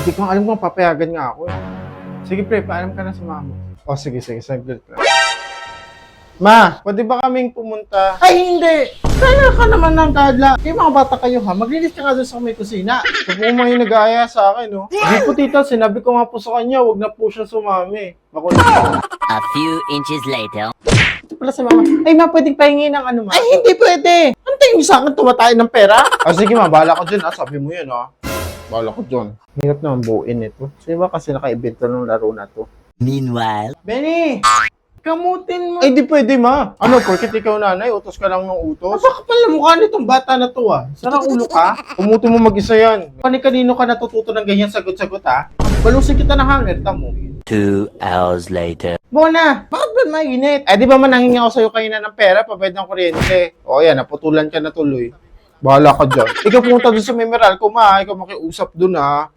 Hindi ko alam kung papayagan nga ako eh. Sige pre, paalam ka na sa mama. O sige, saglit lang. Ma, pwede ba kaming pumunta? Ay, hindi! Kaya ka naman ng kadla. Kayo mga bata kayo ha, maglinis ka nga doon sa may kusina. So po may nag-aaya sa akin, no? Hindi po tita, sinabi ko nga po sa kanya, wag na po siya sumami. Makulit. A few inches later. Ito pala si mama. Ay ma, pwedeng pahingi ng ano ma? Ay, hindi pwede! Ano tingin mo sa akin, tumatay ng pera? Ah, sige ma, bahala ko dyan ha, sabi mo yun ha. Bahala ko dyan. Hirap naman buuin ito. Sino ba kasi naka-ibento ng laro na to? Meanwhile, Benny! Kamutin mo. Ay, di pwede, ma. Ano, porkit ikaw nanay, utos ka lang ng utos? Baka pala mukha nitong bata na to, ah. Sarang ulo ka. Umuto mo mag-isa yan. Kanino ka natututo ng ganyan sagot-sagot, ha? Balusin kita ng hanger, tamo. 2 hours later. Bona, bakit ba mainit? Eh, di ba manangin ako sa'yo kanina ng pera, pabayad ng kuryente? O, yan, naputulan ka na tuloy. Bahala ka dyan. Ikaw pumunta doon sa Memeral ko, ma. Ikaw makiusap doon, ha.